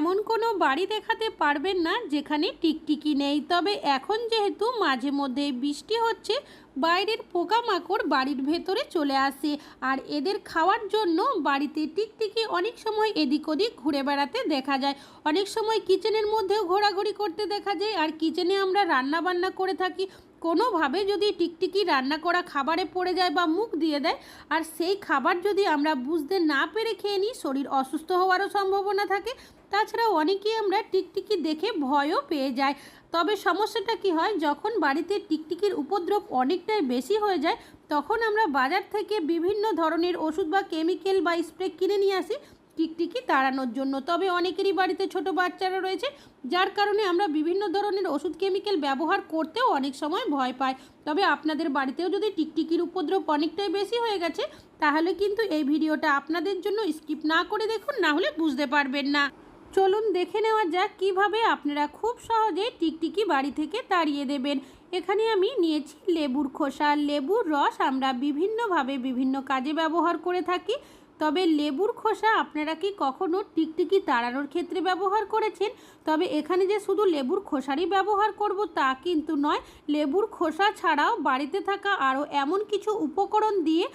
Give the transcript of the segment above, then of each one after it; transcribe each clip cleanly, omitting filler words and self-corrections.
এমন কোনো বাড়ি দেখাতে পারবেন না যেখানে টিকটিকি নেই। তবে এখন যেহেতু মাঝে মধ্যে বৃষ্টি হচ্ছে, বাইরের পোকামাকড় বাড়ির ভেতরে চলে আসে, আর এদের খাওয়ার জন্য বাড়িতে টিকটিকি অনেক সময় এদিক ওদিক ঘুরে বেড়াতে দেখা যায়। অনেক সময় কিচেনের মধ্যেও ঘোরাঘুরি করতে দেখা যায়, আর কিচেনে আমরা রান্না বান্না করে থাকি। কোনোভাবে যদি টিকটিকি রান্না করা খাবারে পড়ে যায় বা মুখ দিয়ে দেয়, আর সেই খাবার যদি আমরা বুঝতে না পেরে খেয়ে নিই, শরীর অসুস্থ হওয়ারও সম্ভাবনা থাকে। তাছাড়াও অনেকেই আমরা টিকটিকি দেখে ভয়ও পেয়ে যাই। তবে সমস্যাটা কি হয়, যখন বাড়িতে টিকটিকির উপদ্রব অনেকটাই বেশি হয়ে যায়, তখন আমরা বাজার থেকে বিভিন্ন ধরনের ওষুধ বা কেমিক্যাল বা স্প্রে কিনে নিয়ে আসি টিকটিকি তাড়ানোর জন্য। তবে অনেকেরই বাড়িতে ছোট বাচ্চারা রয়েছে, যার কারণে আমরা বিভিন্ন ধরনের ওষুধ কেমিক্যাল ব্যবহার করতেও অনেক সময় ভয় পাই। তবে আপনাদের বাড়িতেও যদি টিকটিকির উপদ্রব অনেকটাই বেশি হয়ে গেছে, তাহলে কিন্তু এই ভিডিওটা আপনাদের জন্য স্কিপ না করে দেখুন, না হলে বুঝতে পারবেন না। চলুন দেখে নেওয়া যাক কিভাবে আপনারা খুব সহজেই টিকটিকি বাড়ি থেকে তাড়িয়ে দেবেন। এখানে আমি নিয়েছি লেবুর খোসা। লেবুর রস আমরা বিভিন্নভাবে বিভিন্ন কাজে ব্যবহার করে থাকি। তবে লেবুর খোসা আপনারা কি কখনো টিকটিকি তাড়ানোর ক্ষেত্রে ব্যবহার করেছেন? তবে এখানে যে শুধু লেবুর খোসারই ব্যবহার করব তা কিন্তু নয়। লেবুর খোসা ছাড়াও বাড়িতে থাকা আরও এমন কিছু উপকরণ দিয়ে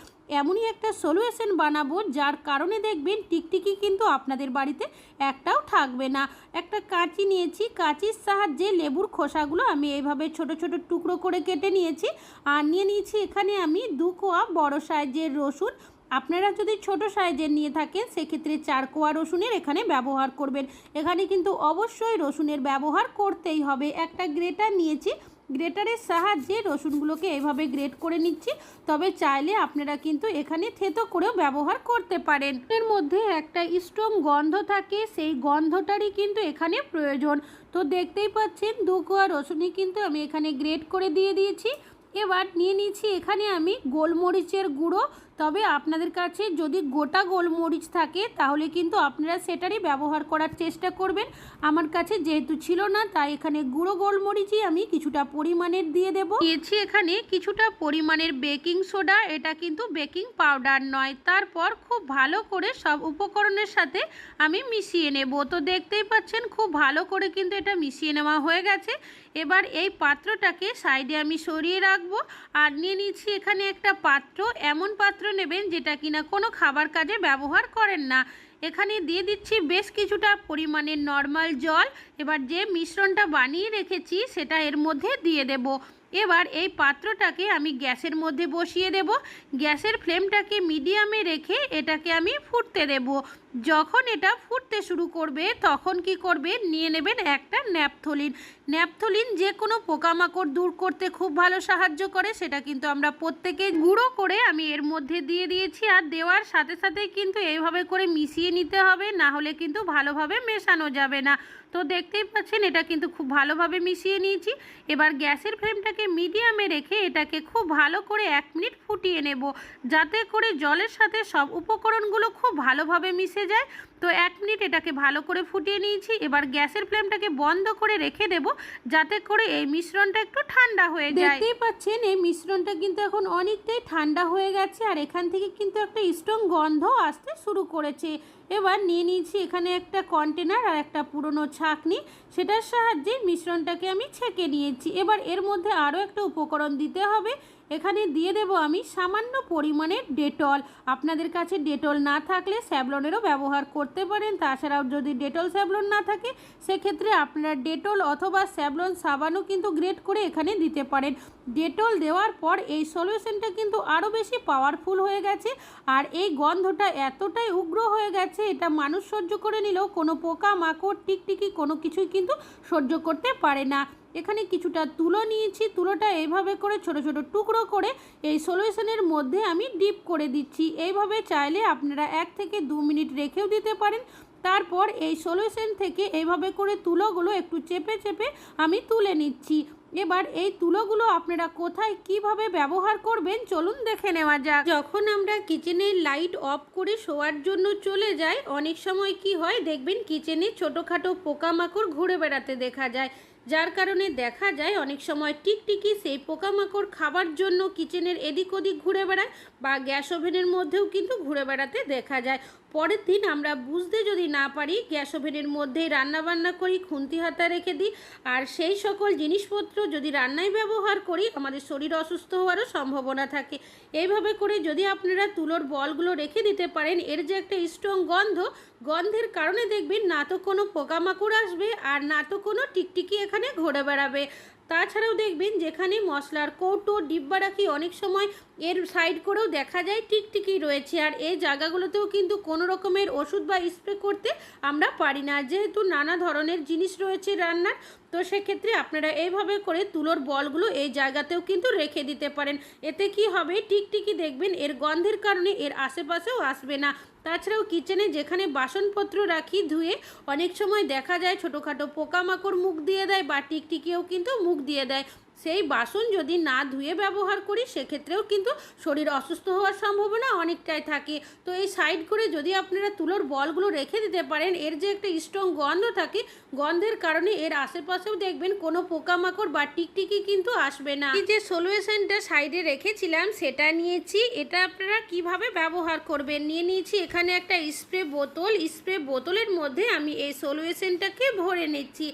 এমনই একটা সলিউশন বানাবো, যার কারণে দেখবেন টিকটিকি কিন্তু আপনাদের বাড়িতে একটাও থাকবে না। একটা কাঁচি নিয়েছি, কাঁচির সাহায্যে লেবুর খোসাগুলো আমি এইভাবে ছোট ছোট টুকরো করে কেটে নিয়েছি। আর নিয়ে নিয়েছি এখানে আমি 2 কোয়া বড় সাইজের রসুন। আপনারা যদি ছোট সাইজের নিয়ে থাকেন, সেক্ষেত্রে 4 কোয়া রসুনের এখানে ব্যবহার করবেন। এখানে কিন্তু অবশ্যই রসুনের ব্যবহার করতেই হবে। একটা গ্রেটার নিয়েছি, গ্রেটারের সাহায্যে রসুনগুলোকে এইভাবে গ্রেট করে নিচ্ছি। তবে চাইলে আপনারা কিন্তু এখানে থেতো করেও ব্যবহার করতে পারেন। এর মধ্যে একটা স্ট্রং গন্ধ থাকে, সেই গন্ধটারই কিন্তু এখানে প্রয়োজন। তো দেখতেই পাচ্ছেন 2 কোয়া রসুনই কিন্তু আমি এখানে গ্রেট করে দিয়ে দিয়েছি। এবার নিয়ে নিচ্ছি এখানে আমি গোলমরিচের গুঁড়ো। তবে আপনাদের কাছে যদি গোটা গোলমরিচ থাকে, তাহলে কিন্তু আপনারা সেটারই ব্যবহার করার চেষ্টা করবেন। আমার কাছে যেহেতু ছিল না, তাই এখানে গুঁড়ো গোলমরিচই আমি কিছুটা পরিমাণের দিয়ে দেব। দিয়েছি এখানে কিছুটা পরিমাণের বেকিং সোডা, এটা কিন্তু বেকিং পাউডার নয়। তারপর খুব ভালো করে সব উপকরণের সাথে আমি মিশিয়ে নেব। তো দেখতেই পাচ্ছেন খুব ভালো করে কিন্তু এটা মিশিয়ে নেওয়া হয়ে গেছে। এবার এই পাত্রটাকে সাইডে আমি সরিয়ে রাখবো। আর নিয়ে নিচ্ছি এখানে একটা পাত্র। এমন পাত্র নেবেন যেটা কিনা কোনো খাবার কাজে ব্যবহার করেন না। এখানে দিয়ে দিচ্ছি বেশ কিছুটা পরিমাণের নর্মাল জল। এবার যে মিশ্রণটা বানিয়ে রেখেছি সেটা এর মধ্যে দিয়ে দেব। এবার এই পাত্রটাকে আমি গ্যাসের মধ্যে বসিয়ে দেব। গ্যাসের ফ্লেমটাকে মিডিয়ামে রেখে এটাকে আমি ফুটতে দেব। যখন এটা ফুটতে শুরু করবে, তখন কি করবে, নিয়ে নেবেন একটা ন্যাপথলিন। ন্যাপথলিন যে কোনো পোকামাকড় দূর করতে খুব ভালো সাহায্য করে, সেটা কিন্তু আমরা প্রত্যেকে গুঁড়ো করে আমি এর মধ্যে দিয়ে দিয়েছি। আর দেওয়ার সাথে সাথেই কিন্তু এইভাবে করে মিশিয়ে নিতে হবে, না হলে কিন্তু ভালোভাবে মেশানো যাবে না। তো দেখতেই পাচ্ছেন এটা কিন্তু খুব ভালোভাবে মিশিয়ে নিয়েছি। এবার গ্যাসের ফ্লেমটাকে মিডিয়ামে রেখে এটাকে খুব ভালো করে 1 মিনিট ফুটিয়ে নেব, যাতে করে জলের সাথে সব উপকরণগুলো খুব ভালোভাবে মিশে যায়। তো 1 মিনিট এটাকে ভালো করে ফুটিয়ে নিয়েছি। এবার গ্যাসের ফ্লেমটাকে বন্ধ করে রেখে দেব, যাতে করে এই মিশ্রণটা একটু ঠান্ডা হয়ে যায়। দেখতেই পাচ্ছেন এই মিশ্রণটা কিন্তু এখন অনেকটাই ঠান্ডা হয়ে গেছে, আর এখান থেকে কিন্তু একটা স্ট্রং গন্ধ আসতে শুরু করেছে। এবার নিয়ে নিয়েছি এখানে একটা কন্টেনার আর একটা পুরনো ছাঁকনি, সেটার সাহায্যে মিশ্রণটাকে আমি ছেঁকে নিয়েছি। এবার এর মধ্যে আরও একটা উপকরণ দিতে হবে। এখানে দিয়ে দেব আমি সামান্য পরিমাণের ডেটল। আপনাদের কাছে ডেটল না থাকলে স্যাভলনেরও ব্যবহার করতে পারেন। তাছাড়াও যদি ডেটল স্যাভলন না থাকে, সেক্ষেত্রে আপনারা ডেটল অথবা স্যাভলন সাবানও কিন্তু গ্রেট করে এখানে দিতে পারেন। ডেটল দেওয়ার পর এই সলিউশনটা কিন্তু আরও বেশি পাওয়ারফুল হয়ে গেছে, আর এই গন্ধটা এতটাই উগ্র হয়ে গেছে, এটা মানুষ সহ্য করে নিলেও কোনো পোকা মাকড় টিকটিকি কোনো কিছুই কিন্তু সহ্য করতে পারে না। এখানে কিছুটা তুলো নিয়েছি, তুলোটা এইভাবে করে ছোট ছোট টুকরো করে এই সলিউশনের মধ্যে আমি ডিপ করে দিচ্ছি। এইভাবে চাইলে আপনারা 1 থেকে 2 মিনিট রেখেও দিতে পারেন। তারপর এই সলিউশন থেকে এইভাবে করে তুলোগুলো একটু চেপে চেপে আমি তুলে নিচ্ছি। এবার এই তুলোগুলো আপনারা কোথায় কিভাবে ব্যবহার করবেন চলুন দেখে নেওয়া যাক। যখন আমরা কিচেনের লাইট অফ করে শোয়ার জন্য চলে যাই, অনেক সময় কি হয় দেখবেন কিচেনে ছোটোখাটো পোকামাকড় ঘুরে বেড়াতে দেখা যায়, যার কারণে দেখা যায় অনেক সময় টিকটিকি সেই পোকামাকড় খাবার জন্য কিচেনের এদিক ওদিক ঘুরে বেড়ায়, বা গ্যাস ওভেনের মধ্যেও কিন্তু ঘুরে বেড়াতে দেখা যায়। পরের দিন আমরা বুঝতে যদি না পারি গ্যাস ওভেনের মধ্যেই রান্নাবান্না করি, খুন্তি হাতা রেখে দিই, আর সেই সকল জিনিসপত্র যদি রান্নায় ব্যবহার করি আমাদের শরীর অসুস্থ হওয়ারও সম্ভাবনা থাকে। এইভাবে করে যদি আপনারা তুলোর বলগুলো রেখে দিতে পারেন, এর যে একটা স্ট্রং গন্ধের কারণে দেখবেন না তো কোনো পোকামাকড় আসবে আর না তো কোনো টিকটিকি এখানে ঘুরে বেড়াবে। তাছাড়াও দেখবেন যেখানে মশলার কৌটো ডিব্বা রাখি অনেক সময় এর সাইড করেও দেখা যায় টিকটিকি রয়েছে, আর এই জায়গাগুলোতেও কিন্তু কোনো রকমের ওষুধ বা স্প্রে করতে আমরা পারি না, যেহেতু নানা ধরনের জিনিস রয়েছে রান্নার। তো সেক্ষেত্রে আপনারা এইভাবে করে তুলোর বলগুলো এই জায়গাতেও কিন্তু রেখে দিতে পারেন। এতে কি হবে, টিকটিকি দেখবেন এর গন্ধের কারণে এর আশেপাশেও আসবে না। তাছাড়াও কিচেনে যেখানে বাসনপত্র রাখি ধুয়ে অনেক সময় দেখা যায় ছোটোখাটো পোকামাকড় মুখ দিয়ে দেয় বা টিকটিকিও কিন্তু মুখ দিয়ে দেয়। সেই বাসন যদি না ধুয়ে ব্যবহার করি সেক্ষেত্রেও কিন্তু শরীর অসুস্থ হওয়ার সম্ভাবনা অনেকটাই থাকে। তো এই সাইড করে যদি আপনারা তুলোর বলগুলো রেখে দিতে পারেন, এর যে একটা স্ট্রং গন্ধ থাকে, গন্ধের কারণে এর আশেপাশেও দেখবেন কোনো পোকামাকড় বা টিকটিকি কিন্তু আসবে না। এই যে সলিউশনটা সাইডে রেখেছিলাম সেটা নিয়েছি, এটা আপনারা কিভাবে ব্যবহার করবেন নিয়ে নিয়েছি এখানে একটা স্প্রে বোতলের মধ্যে আমি এই সলিউশনটাকে ভরে নিচ্ছি।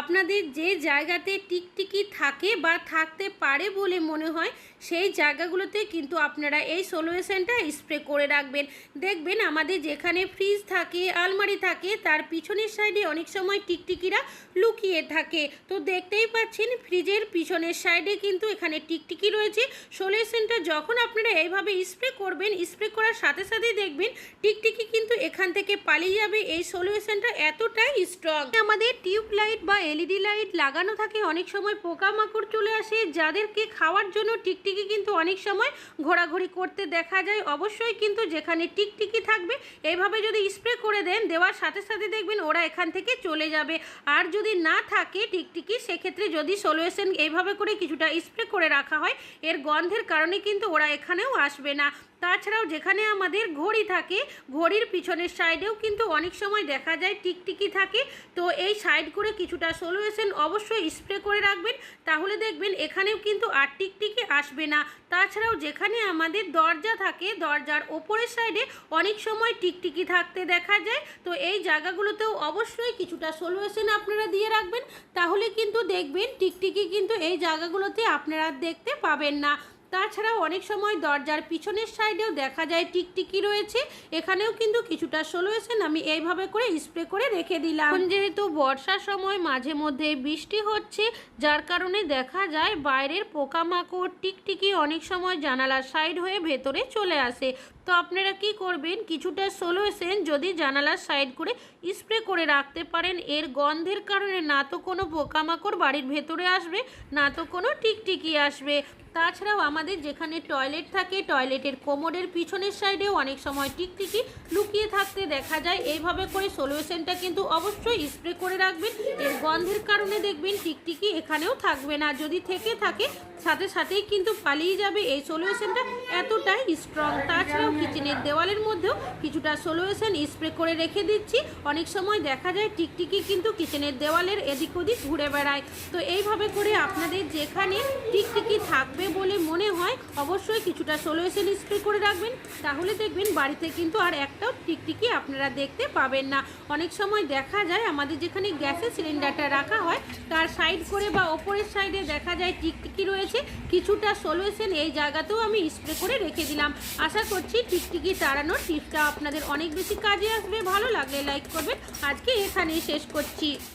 আপনাদের যে জায়গাতে টিকটিকি থাকে বা থাকতে পারে বলে মনে হয় সেই জায়গাগুলোতে কিন্তু আপনারা এই সলিউশনটা স্প্রে করে রাখবেন। দেখবেন আমাদের যেখানে ফ্রিজ থাকে, আলমারি থাকে, তার পিছনের সাইডে অনেক সময় টিকটিকিরা লুকিয়ে থাকে। তো দেখতেই পাচ্ছেন ফ্রিজের পিছনের সাইডে কিন্তু এখানে টিকটিকি রয়েছে। সলিউশনটা যখন আপনারা এইভাবে স্প্রে করবেন, স্প্রে করার সাথে সাথেই দেখবেন টিকটিকি কিন্তু এখান থেকে পালিয়ে যাবে। এই সলিউশনটা এতটাই স্ট্রং। আমাদের টিউব লাইট বা এলইডি লাইট লাগানো থাকে, অনেক সময় পোকামাকড় চলে আসে যাদেরকে খাওয়ার জন্য টিকটিকি কিন্তু অনেক সময় ঘোরাঘুরি করতে দেখা যায়। অবশ্যই কিন্তু যেখানে টিকটিকি থাকবে এইভাবে যদি স্প্রে করে দেন, দেওয়ার সাথে সাথে দেখবেন ওরা এখান থেকে চলে যাবে। আর যদি না থাকে টিকটিকি, সেক্ষেত্রে যদি সলিউশন এইভাবে করে কিছুটা স্প্রে করে রাখা হয়, এর গন্ধের কারণে কিন্তু ওরা এখানেও আসবে না। তাছাড়াও যেখানে আমাদের ঘড়ি থাকে, ঘড়ির পিছনের সাইডেও কিন্তু অনেক সময় দেখা যায় টিকটিকি থাকে। তো এই সাইড করে কিছুটা সলিউশন অবশ্যই স্প্রে করে রাখবেন, তাহলে দেখবেন এখানেও কিন্তু আর টিকটিকি আসবে না। তাছাড়াও যেখানে আমাদের দরজা থাকে, দরজার ওপরের সাইডে অনেক সময় টিকটিকি থাকতে দেখা যায়। তো এই জায়গাগুলোতেও অবশ্যই কিছুটা সলিউশন আপনারা দিয়ে রাখবেন, তাহলে কিন্তু দেখবেন টিকটিকি কিন্তু এই জায়গাগুলোতে আপনারা দেখতে পাবেন না। তাছাড়াও অনেক সময় দরজার পিছনের সাইডেও দেখা যায় টিকটিকি রয়েছে, এখানেও কিন্তু কিছুটা সলিউশন আমি এইভাবে করে স্প্রে করে রেখে দিলাম। যেহেতু বর্ষার সময় মাঝে মধ্যে বৃষ্টি হচ্ছে, যার কারণে দেখা যায় বাইরের পোকামাকড় টিকটিকি অনেক সময় জানালার সাইড হয়ে ভেতরে চলে আসে। তো আপনারা কি করবেন, কিছুটা সলিউশন যদি জানালার সাইড করে স্প্রে করে রাখতে পারেন, এর গন্ধের কারণে না তো কোনো পোকামাকড় বাড়ির ভেতরে আসবে, না তো কোনো টিকটিকি আসবে। তাছাড়াও আমাদের যেখানে টয়লেট থাকে, টয়লেটের কোমরের পিছনের সাইডেও অনেক সময় টিকটিকি লুকিয়ে থাকতে দেখা যায়। এইভাবে করে সলিউশনটা কিন্তু অবশ্যই স্প্রে করে রাখবেন, এর গন্ধের কারণে দেখবেন টিকটিকি এখানেও থাকবে না, যদি থেকে থাকে সাথে সাথেই কিন্তু পালিয়ে যাবে। এই সলিউশনটা এতটাই স্ট্রং। তাছাড়াও কিচেনের দেওয়ালের মধ্যেও কিছুটা সলিউশন স্প্রে করে রেখে দিচ্ছি। অনেক সময় দেখা যায় টিকটিকি কিন্তু কিচেনের দেওয়ালের এদিক ওদিক ঘুরে বেড়ায়। তো এইভাবে করে আপনাদের যেখানে টিকটিকি থাকবে বলে মনে হয় অবশ্যই কিছুটা সলিউশন স্প্রে করে রাখবেন, তাহলে দেখবেন বাড়িতে কিন্তু আর একটাও টিকটিকি আপনারা দেখতে পাবেন না। অনেক সময় দেখা যায় আমাদের যেখানে গ্যাসের সিলিন্ডারটা রাখা হয় তার সাইড করে বা ওপরের সাইডে দেখা যায় টিকটিকি রয়েছে, কিছুটা সলিউশন এই জায়গাতেও আমি স্প্রে করে রেখে দিলাম। আশা করছি টিকটিকি তাড়ানোর টিপসটা আপনাদের অনেক বেশি কাজে আসবে। ভালো লাগলে লাইক করবেন। আজকে এখানেই শেষ করছি।